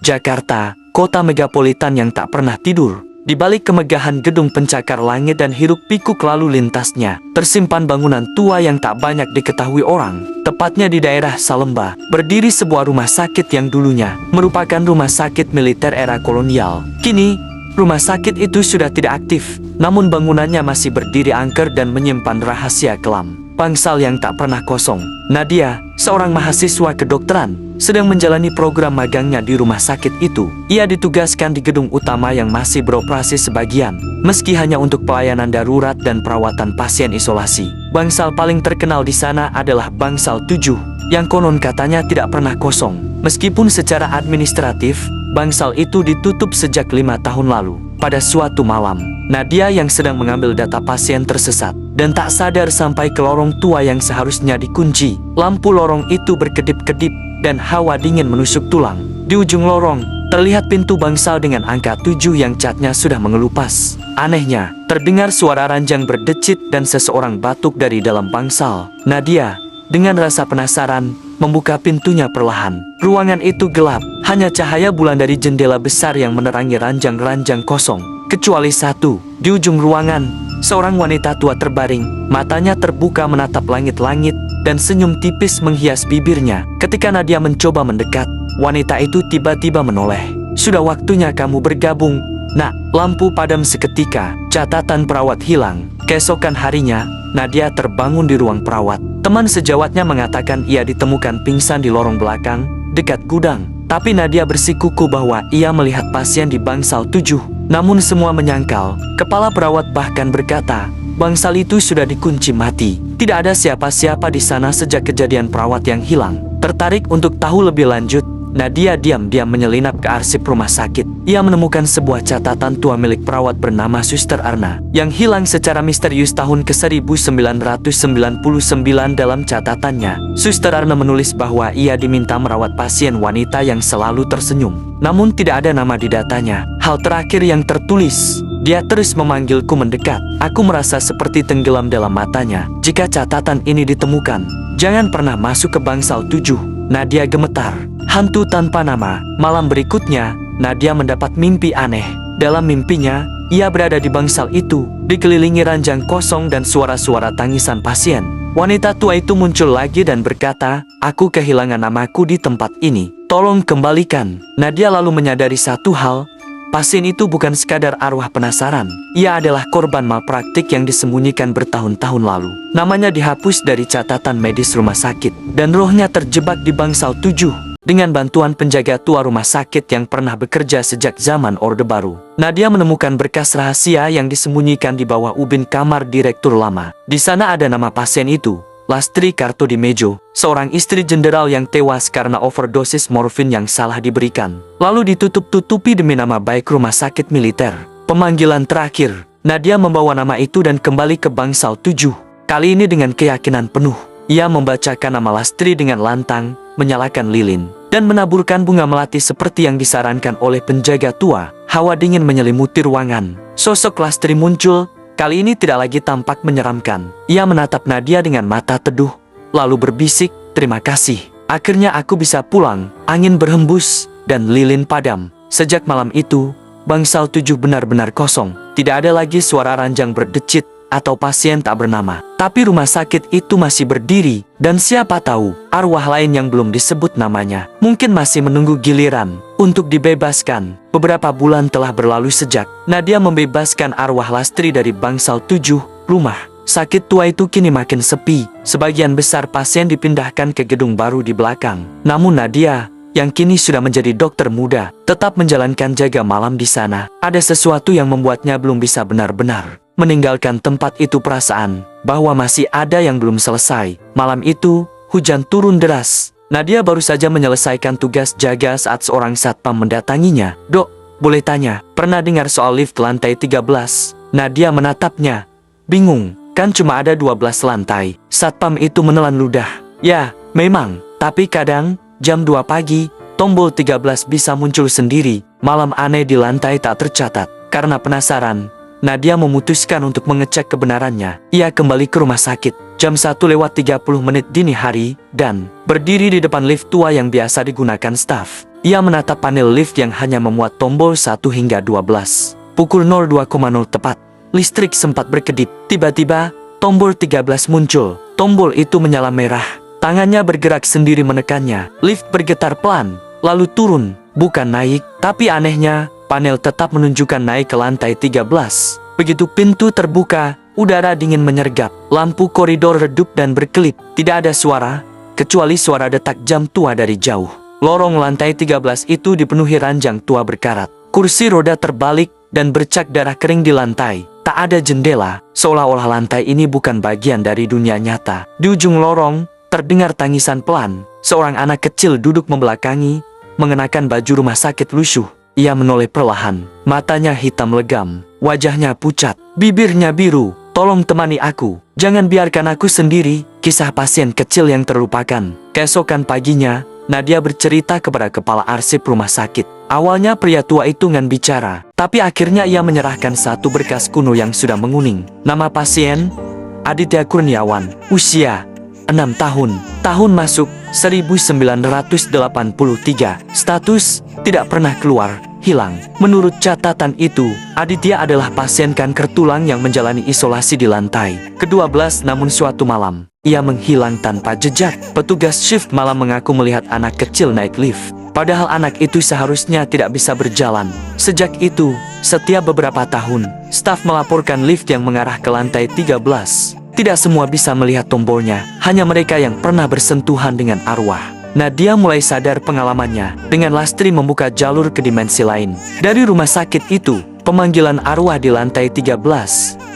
Jakarta, kota megapolitan yang tak pernah tidur. Di balik kemegahan gedung pencakar langit dan hiruk-pikuk lalu lintasnya, tersimpan bangunan tua yang tak banyak diketahui orang. Tepatnya di daerah Salemba, berdiri sebuah rumah sakit yang dulunya merupakan rumah sakit militer era kolonial. Kini, rumah sakit itu sudah tidak aktif, namun bangunannya masih berdiri angker dan menyimpan rahasia kelam. Bangsal yang tak pernah kosong. Nadia, seorang mahasiswa kedokteran, sedang menjalani program magangnya di rumah sakit itu. Ia ditugaskan di gedung utama yang masih beroperasi sebagian, meski hanya untuk pelayanan darurat dan perawatan pasien isolasi. Bangsal paling terkenal di sana adalah Bangsal 7, yang konon katanya tidak pernah kosong. Meskipun secara administratif, bangsal itu ditutup sejak 5 tahun lalu. Pada suatu malam, Nadia yang sedang mengambil data pasien tersesat dan tak sadar sampai ke lorong tua yang seharusnya dikunci. Lampu lorong itu berkedip-kedip dan hawa dingin menusuk tulang. Di ujung lorong, terlihat pintu bangsal dengan angka 7 yang catnya sudah mengelupas. Anehnya, terdengar suara ranjang berdecit dan seseorang batuk dari dalam bangsal. Nadia, dengan rasa penasaran, membuka pintunya perlahan. Ruangan itu gelap, hanya cahaya bulan dari jendela besar yang menerangi ranjang-ranjang kosong. Kecuali satu, di ujung ruangan, seorang wanita tua terbaring, matanya terbuka menatap langit-langit, dan senyum tipis menghias bibirnya. Ketika Nadia mencoba mendekat, wanita itu tiba-tiba menoleh. "Sudah waktunya kamu bergabung, Nak." Lampu padam seketika, catatan perawat hilang. Keesokan harinya, Nadia terbangun di ruang perawat. Teman sejawatnya mengatakan ia ditemukan pingsan di lorong belakang, dekat gudang. Tapi Nadia bersikuku bahwa ia melihat pasien di bangsal 7. Namun semua menyangkal. Kepala perawat bahkan berkata, bangsal itu sudah dikunci mati. Tidak ada siapa-siapa di sana sejak kejadian perawat yang hilang. Tertarik untuk tahu lebih lanjut, Nadia diam-diam menyelinap ke arsip rumah sakit. Ia menemukan sebuah catatan tua milik perawat bernama Suster Arna yang hilang secara misterius tahun ke-1999. Dalam catatannya, Suster Arna menulis bahwa ia diminta merawat pasien wanita yang selalu tersenyum. Namun tidak ada nama di datanya. Hal terakhir yang tertulis, dia terus memanggilku mendekat. Aku merasa seperti tenggelam dalam matanya. Jika catatan ini ditemukan, jangan pernah masuk ke bangsal 7. Nadia gemetar. Hantu tanpa nama. Malam berikutnya, Nadia mendapat mimpi aneh. Dalam mimpinya, ia berada di bangsal itu, dikelilingi ranjang kosong dan suara-suara tangisan pasien. Wanita tua itu muncul lagi dan berkata, "Aku kehilangan namaku di tempat ini. Tolong kembalikan." Nadia lalu menyadari satu hal. Pasien itu bukan sekadar arwah penasaran. Ia adalah korban malpraktik yang disembunyikan bertahun-tahun lalu. Namanya dihapus dari catatan medis rumah sakit, dan rohnya terjebak di bangsal 7. Dengan bantuan penjaga tua rumah sakit yang pernah bekerja sejak zaman Orde Baru, Nadia menemukan berkas rahasia yang disembunyikan di bawah ubin kamar direktur lama. Di sana ada nama pasien itu, Lastri Kartodimejo, seorang istri jenderal yang tewas karena overdosis morfin yang salah diberikan, lalu ditutup-tutupi demi nama baik rumah sakit militer. Pemanggilan terakhir, Nadia membawa nama itu dan kembali ke bangsal 7. Kali ini dengan keyakinan penuh, ia membacakan nama Lastri dengan lantang, menyalakan lilin, dan menaburkan bunga melati seperti yang disarankan oleh penjaga tua. Hawa dingin menyelimuti ruangan. Sosok Lastri muncul. Kali ini tidak lagi tampak menyeramkan. Ia menatap Nadia dengan mata teduh, lalu berbisik, "Terima kasih. Akhirnya aku bisa pulang." Angin berhembus, dan lilin padam. Sejak malam itu, bangsal 7 benar-benar kosong. Tidak ada lagi suara ranjang berdecit, atau pasien tak bernama. Tapi rumah sakit itu masih berdiri, dan siapa tahu, arwah lain yang belum disebut namanya, mungkin masih menunggu giliran untuk dibebaskan. Beberapa bulan telah berlalu sejak Nadia membebaskan arwah Lastri dari bangsal 7. Rumah sakit tua itu kini makin sepi. Sebagian besar pasien dipindahkan ke gedung baru di belakang. Namun Nadia, yang kini sudah menjadi dokter muda, tetap menjalankan jaga malam di sana. Ada sesuatu yang membuatnya belum bisa benar-benar meninggalkan tempat itu, perasaan bahwa masih ada yang belum selesai. Malam itu, hujan turun deras. Nadia baru saja menyelesaikan tugas jaga saat seorang satpam mendatanginya. "Dok, boleh tanya, pernah dengar soal lift lantai 13? Nadia menatapnya, bingung. "Kan cuma ada 12 lantai." Satpam itu menelan ludah. "Ya, memang, tapi kadang, jam 2 pagi, tombol 13 bisa muncul sendiri. Malam aneh di lantai tak tercatat." Karena penasaran, Nadia memutuskan untuk mengecek kebenarannya. Ia kembali ke rumah sakit, jam 1:30 dini hari, dan berdiri di depan lift tua yang biasa digunakan staf. Ia menatap panel lift yang hanya memuat tombol 1 hingga 12. Pukul 02,0 tepat, listrik sempat berkedip. Tiba-tiba, tombol 13 muncul. Tombol itu menyala merah. Tangannya bergerak sendiri menekannya. Lift bergetar pelan, lalu turun, bukan naik. Tapi anehnya, panel tetap menunjukkan naik ke lantai 13. Begitu pintu terbuka, udara dingin menyergap. Lampu koridor redup dan berkelip. Tidak ada suara, kecuali suara detak jam tua dari jauh. Lorong lantai 13 itu dipenuhi ranjang tua berkarat. Kursi roda terbalik dan bercak darah kering di lantai. Tak ada jendela, seolah-olah lantai ini bukan bagian dari dunia nyata. Di ujung lorong, terdengar tangisan pelan. Seorang anak kecil duduk membelakangi, mengenakan baju rumah sakit lusuh. Ia menoleh perlahan, matanya hitam legam, wajahnya pucat, bibirnya biru. Tolong temani aku, jangan biarkan aku sendiri. Kisah pasien kecil yang terlupakan. Keesokan paginya, Nadia bercerita kepada kepala arsip rumah sakit. Awalnya pria tua itu ngan bicara, tapi akhirnya ia menyerahkan satu berkas kuno yang sudah menguning. Nama pasien, Aditya Kurniawan, usia 6 tahun, tahun masuk 1983, status tidak pernah keluar, hilang. Menurut catatan itu, Aditya adalah pasien kanker tulang yang menjalani isolasi di lantai ke-12, namun suatu malam, ia menghilang tanpa jejak. Petugas shift malam mengaku melihat anak kecil naik lift, padahal anak itu seharusnya tidak bisa berjalan. Sejak itu, setiap beberapa tahun, staf melaporkan lift yang mengarah ke lantai 13. Tidak semua bisa melihat tombolnya, hanya mereka yang pernah bersentuhan dengan arwah. Nadia mulai sadar pengalamannya. Dengan Lastri membuka jalur ke dimensi lain. Dari rumah sakit itu, pemanggilan arwah di lantai 13.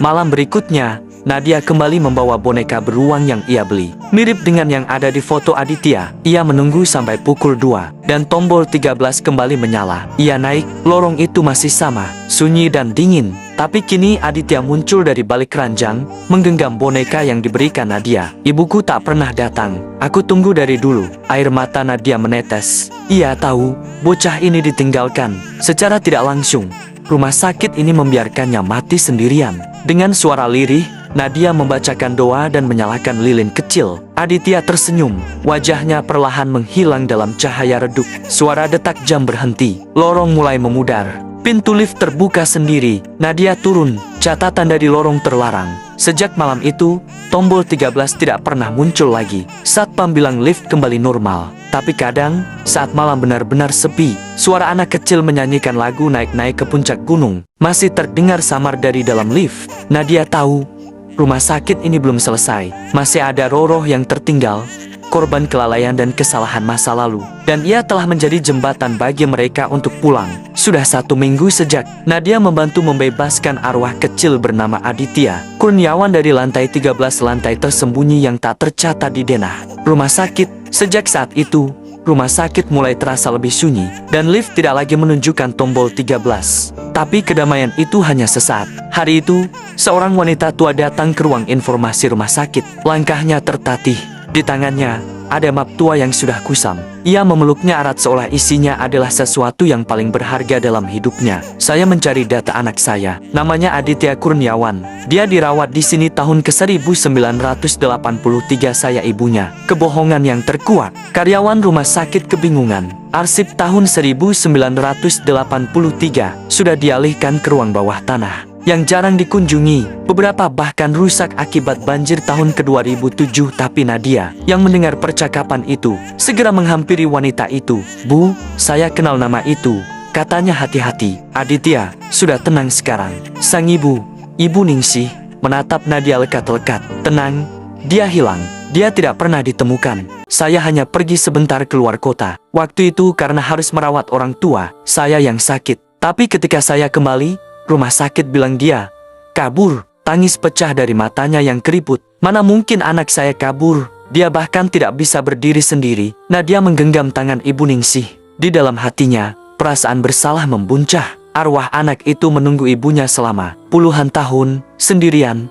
Malam berikutnya, Nadia kembali membawa boneka beruang yang ia beli. Mirip dengan yang ada di foto Aditya. Ia menunggu sampai pukul 2, dan tombol 13 kembali menyala. Ia naik, lorong itu masih sama, sunyi dan dingin. Tapi kini Aditya muncul dari balik ranjang, menggenggam boneka yang diberikan Nadia. Ibuku tak pernah datang. Aku tunggu dari dulu. Air mata Nadia menetes. Ia tahu, bocah ini ditinggalkan. Secara tidak langsung, rumah sakit ini membiarkannya mati sendirian. Dengan suara lirih, Nadia membacakan doa dan menyalakan lilin kecil. Aditya tersenyum. Wajahnya perlahan menghilang dalam cahaya redup. Suara detak jam berhenti. Lorong mulai memudar. Pintu lift terbuka sendiri. Nadia turun. Catatan dari lorong terlarang. Sejak malam itu, tombol 13 tidak pernah muncul lagi. Satpam bilang lift kembali normal. Tapi kadang, saat malam benar-benar sepi, suara anak kecil menyanyikan lagu naik-naik ke puncak gunung masih terdengar samar dari dalam lift. Nadia tahu, rumah sakit ini belum selesai. Masih ada roh-roh yang tertinggal, korban kelalaian dan kesalahan masa lalu. Dan ia telah menjadi jembatan bagi mereka untuk pulang. Sudah 1 minggu sejak Nadia membantu membebaskan arwah kecil bernama Aditya Kurniawan dari lantai 13, lantai tersembunyi yang tak tercatat di denah rumah sakit. Sejak saat itu, rumah sakit mulai terasa lebih sunyi, dan lift tidak lagi menunjukkan tombol 13. Tapi kedamaian itu hanya sesaat. Hari itu, seorang wanita tua datang ke ruang informasi rumah sakit. Langkahnya tertatih. Di tangannya, ada map tua yang sudah kusam. Ia memeluknya erat seolah isinya adalah sesuatu yang paling berharga dalam hidupnya. Saya mencari data anak saya. Namanya Aditya Kurniawan. Dia dirawat di sini tahun ke-1983. Saya ibunya. Kebohongan yang terkuat. Karyawan rumah sakit kebingungan. Arsip tahun 1983 sudah dialihkan ke ruang bawah tanah yang jarang dikunjungi. Beberapa bahkan rusak akibat banjir tahun ke-2007. Tapi Nadia, yang mendengar percakapan itu, segera menghampiri wanita itu. Bu, saya kenal nama itu. Katanya hati-hati. Aditya, sudah tenang sekarang. Sang ibu, Ibu Ningsih, menatap Nadia lekat-lekat. Tenang, dia hilang. Dia tidak pernah ditemukan. Saya hanya pergi sebentar keluar kota. Waktu itu karena harus merawat orang tua, saya yang sakit. Tapi ketika saya kembali, rumah sakit bilang dia kabur. Tangis pecah dari matanya yang keriput. Mana mungkin anak saya kabur? Dia bahkan tidak bisa berdiri sendiri. Nadia menggenggam tangan Ibu Ningsih. Di dalam hatinya, perasaan bersalah membuncah. Arwah anak itu menunggu ibunya selama puluhan tahun, sendirian,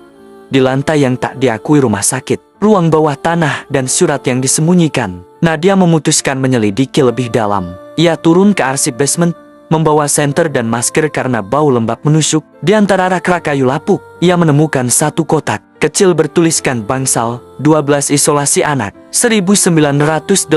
di lantai yang tak diakui rumah sakit. Ruang bawah tanah dan surat yang disembunyikan. Nadia memutuskan menyelidiki lebih dalam. Ia turun ke arsip basement, membawa senter dan masker karena bau lembab menusuk. Di antara rak-rak kayu lapuk, ia menemukan satu kotak kecil bertuliskan Bangsal 12 isolasi anak 1983.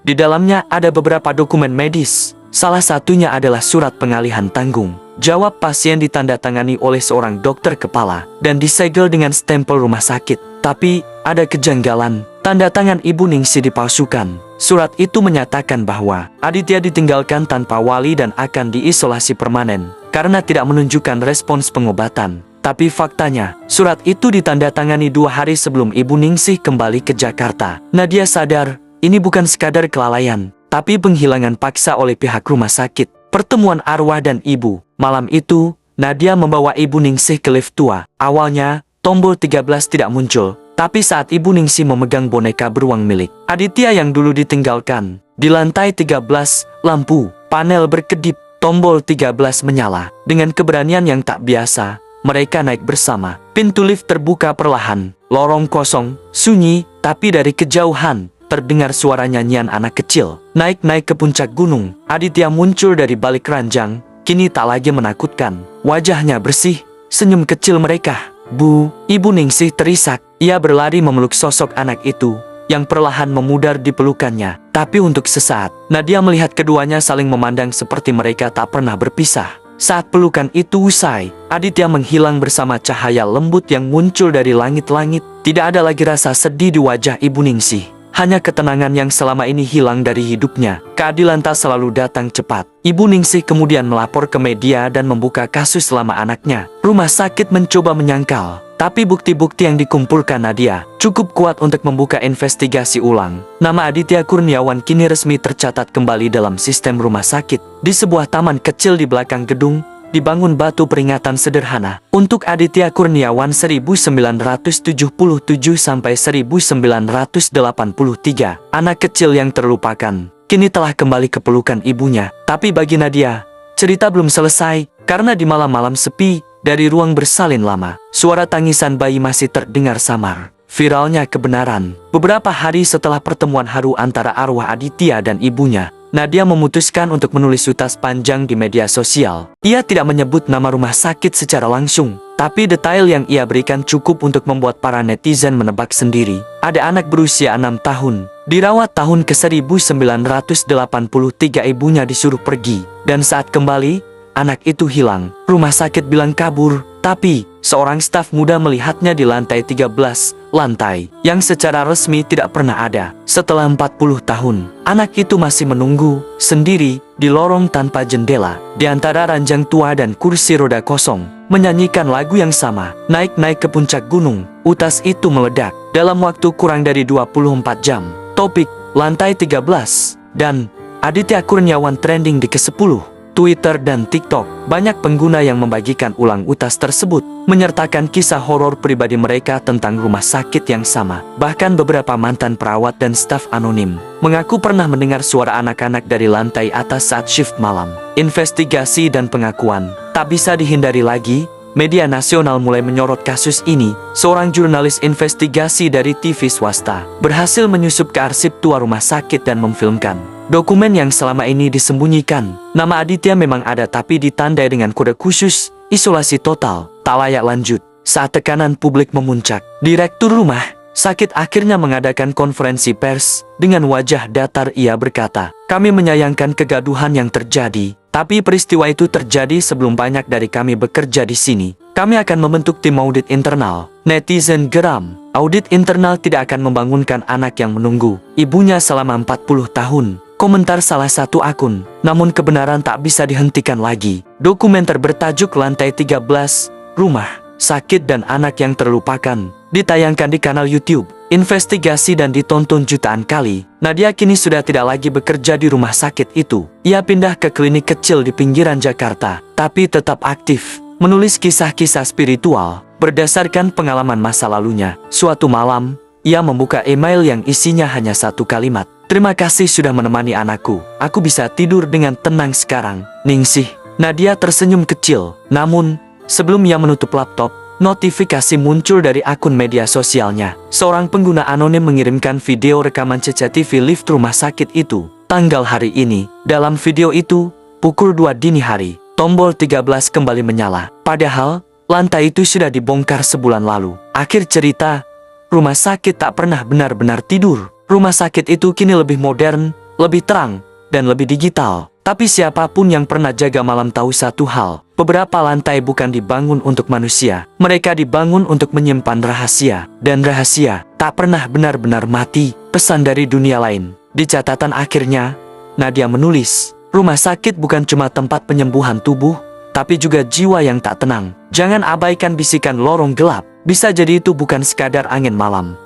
Di dalamnya ada beberapa dokumen medis. Salah satunya adalah surat pengalihan tanggung jawab pasien ditandatangani oleh seorang dokter kepala dan disegel dengan stempel rumah sakit. Tapi ada kejanggalan. Tanda tangan Ibu Ningsih dipalsukan. Surat itu menyatakan bahwa Aditya ditinggalkan tanpa wali dan akan diisolasi permanen karena tidak menunjukkan respons pengobatan. Tapi faktanya, surat itu ditandatangani 2 hari sebelum Ibu Ningsih kembali ke Jakarta. Nadia sadar, ini bukan sekadar kelalaian, tapi penghilangan paksa oleh pihak rumah sakit. Pertemuan arwah dan ibu. Malam itu, Nadia membawa Ibu Ningsih ke lift tua. Awalnya, tombol 13 tidak muncul. Tapi saat Ibu Ningsih memegang boneka beruang milik Aditya yang dulu ditinggalkan, di lantai 13, lampu panel berkedip. Tombol 13 menyala. Dengan keberanian yang tak biasa, mereka naik bersama. Pintu lift terbuka perlahan. Lorong kosong, sunyi, tapi dari kejauhan terdengar suara nyanyian anak kecil. Naik-naik ke puncak gunung, Aditya muncul dari balik ranjang. Kini tak lagi menakutkan. Wajahnya bersih, senyum kecil mereka. Bu, Ibu Ningsih terisak. Ia berlari memeluk sosok anak itu yang perlahan memudar di pelukannya. Tapi untuk sesaat, Nadia melihat keduanya saling memandang seperti mereka tak pernah berpisah. Saat pelukan itu usai, Aditya menghilang bersama cahaya lembut yang muncul dari langit-langit. Tidak ada lagi rasa sedih di wajah Ibu Ningsih. Hanya ketenangan yang selama ini hilang dari hidupnya. Keadilan tak selalu datang cepat. Ibu Ningsih kemudian melapor ke media dan membuka kasus selama anaknya. Rumah sakit mencoba menyangkal, tapi bukti-bukti yang dikumpulkan Nadia cukup kuat untuk membuka investigasi ulang. Nama Aditya Kurniawan kini resmi tercatat kembali dalam sistem rumah sakit. Di sebuah taman kecil di belakang gedung, dibangun batu peringatan sederhana untuk Aditya Kurniawan 1977 sampai 1983. Anak kecil yang terlupakan kini telah kembali ke pelukan ibunya. Tapi bagi Nadia, cerita belum selesai karena di malam-malam sepi, dari ruang bersalin lama, suara tangisan bayi masih terdengar samar. Viralnya kebenaran. Beberapa hari setelah pertemuan haru antara arwah Aditya dan ibunya, Nadia memutuskan untuk menulis utas panjang di media sosial. Ia tidak menyebut nama rumah sakit secara langsung, tapi detail yang ia berikan cukup untuk membuat para netizen menebak sendiri. Ada anak berusia 6 tahun, dirawat tahun ke 1983, ibunya disuruh pergi. Dan saat kembali, anak itu hilang. Rumah sakit bilang kabur, tapi seorang staf muda melihatnya di lantai 13, lantai yang secara resmi tidak pernah ada. Setelah 40 tahun, anak itu masih menunggu, sendiri, di lorong tanpa jendela, di antara ranjang tua dan kursi roda kosong, menyanyikan lagu yang sama. Naik-naik ke puncak gunung, utas itu meledak. Dalam waktu kurang dari 24 jam, topik, lantai 13, dan Aditya Kurniawan trending di ke-10. Twitter dan TikTok, banyak pengguna yang membagikan ulang utas tersebut, menyertakan kisah horor pribadi mereka tentang rumah sakit yang sama. Bahkan beberapa mantan perawat dan staf anonim mengaku pernah mendengar suara anak-anak dari lantai atas saat shift malam. Investigasi dan pengakuan tak bisa dihindari lagi. Media nasional mulai menyorot kasus ini. Seorang jurnalis investigasi dari TV swasta berhasil menyusup ke arsip tua rumah sakit dan memfilmkan dokumen yang selama ini disembunyikan. Nama Aditya memang ada, tapi ditandai dengan kode khusus, isolasi total, tak layak lanjut. Saat tekanan publik memuncak, Direktur Rumah Sakit akhirnya mengadakan konferensi pers. Dengan wajah datar ia berkata, "Kami menyayangkan kegaduhan yang terjadi, tapi peristiwa itu terjadi sebelum banyak dari kami bekerja di sini. Kami akan membentuk tim audit internal." Netizen geram. Audit internal tidak akan membangunkan anak yang menunggu ibunya selama 40 tahun. Komentar salah satu akun, namun kebenaran tak bisa dihentikan lagi. Dokumenter bertajuk Lantai 13, Rumah Sakit dan Anak yang Terlupakan ditayangkan di kanal YouTube. Investigasi dan ditonton jutaan kali. Nadia kini sudah tidak lagi bekerja di rumah sakit itu. Ia pindah ke klinik kecil di pinggiran Jakarta, tapi tetap aktif menulis kisah-kisah spiritual berdasarkan pengalaman masa lalunya. Suatu malam, ia membuka email yang isinya hanya satu kalimat. "Terima kasih sudah menemani anakku. Aku bisa tidur dengan tenang sekarang, Ningsih." Nadia tersenyum kecil. Namun, sebelum ia menutup laptop, notifikasi muncul dari akun media sosialnya. Seorang pengguna anonim mengirimkan video rekaman CCTV lift rumah sakit itu. Tanggal hari ini. Dalam video itu, pukul 2 dini hari, tombol 13 kembali menyala. Padahal, lantai itu sudah dibongkar sebulan lalu. Akhir cerita, rumah sakit tak pernah benar-benar tidur. Rumah sakit itu kini lebih modern, lebih terang, dan lebih digital. Tapi siapapun yang pernah jaga malam tahu satu hal, beberapa lantai bukan dibangun untuk manusia, mereka dibangun untuk menyimpan rahasia, dan rahasia tak pernah benar-benar mati. Pesan dari dunia lain. Di catatan akhirnya, Nadia menulis, rumah sakit bukan cuma tempat penyembuhan tubuh, tapi juga jiwa yang tak tenang. Jangan abaikan bisikan lorong gelap, bisa jadi itu bukan sekadar angin malam.